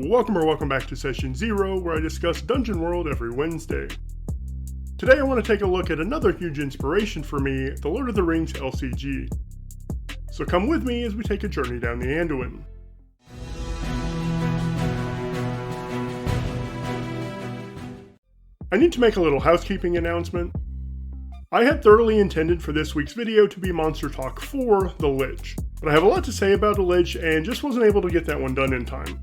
Welcome back to Session 0, where I discuss Dungeon World every Wednesday. Today I want to take a look at another huge inspiration for me, the Lord of the Rings LCG. So come with me as we take a journey down the Anduin. I need to make a little housekeeping announcement. I had thoroughly intended for this week's video to be Monster Talk 4, The Lich, but I have a lot to say about the Lich and just wasn't able to get that one done in time.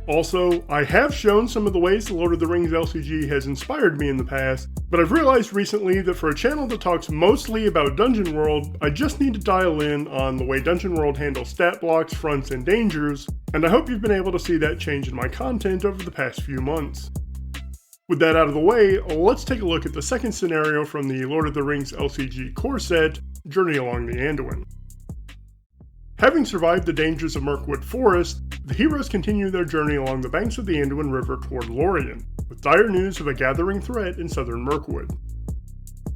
Also, I have shown some of the ways the Lord of the Rings LCG has inspired me in the past, but I've realized recently that for a channel that talks mostly about Dungeon World, I just need to dial in on the way Dungeon World handles stat blocks, fronts, and dangers, and I hope you've been able to see that change in my content over the past few months. With that out of the way, let's take a look at the second scenario from the Lord of the Rings LCG core set, Journey Along the Anduin. Having survived the dangers of Mirkwood Forest, the heroes continue their journey along the banks of the Anduin River toward Lorien, with dire news of a gathering threat in southern Mirkwood.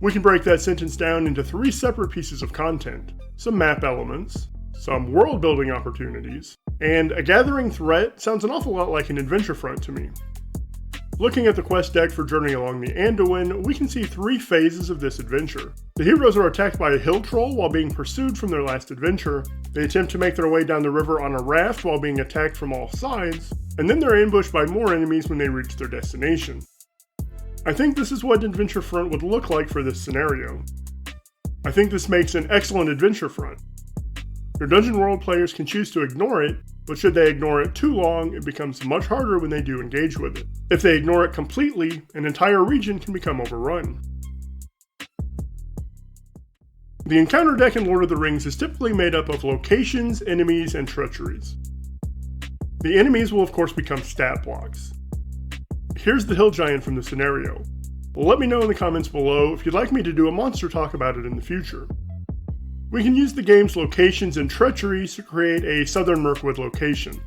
We can break that sentence down into three separate pieces of content: some map elements, some world-building opportunities, and a gathering threat sounds an awful lot like an adventure front to me. Looking at the quest deck for Journey Along the Anduin, we can see three phases of this adventure. The heroes are attacked by a hill troll while being pursued from their last adventure, they attempt to make their way down the river on a raft while being attacked from all sides, and then they're ambushed by more enemies when they reach their destination. I think this is what an adventure front would look like for this scenario. I think this makes an excellent adventure front. Your Dungeon World players can choose to ignore it, but should they ignore it too long, it becomes much harder when they do engage with it. If they ignore it completely, an entire region can become overrun. The encounter deck in Lord of the Rings is typically made up of locations, enemies, and treacheries. The enemies will of course become stat blocks. Here's the hill giant from the scenario. Let me know in the comments below if you'd like me to do a monster talk about it in the future. We can use the game's locations and treacheries to create a southern Mirkwood location.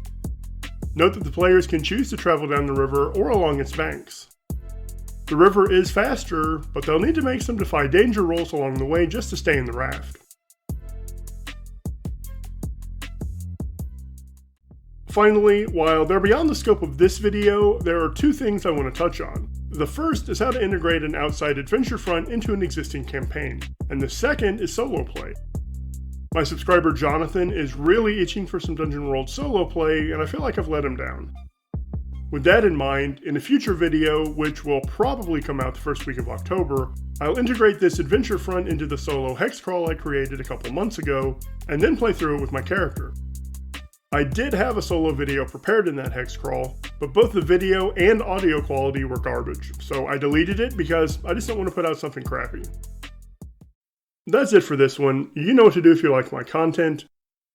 Note that the players can choose to travel down the river or along its banks. The river is faster, but they'll need to make some defy danger rolls along the way just to stay in the raft. Finally, while they're beyond the scope of this video, there are two things I want to touch on. The first is how to integrate an outside adventure front into an existing campaign, and the second is solo play. My subscriber Jonathan is really itching for some Dungeon World solo play, and I feel like I've let him down. With that in mind, in a future video, which will probably come out the first week of October, I'll integrate this adventure front into the solo hex crawl I created a couple months ago, and then play through it with my character. I did have a solo video prepared in that hex crawl, but both the video and audio quality were garbage, so I deleted it because I just don't want to put out something crappy. That's it for this one. You know what to do if you like my content.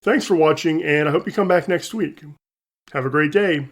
Thanks for watching, and I hope you come back next week. Have a great day.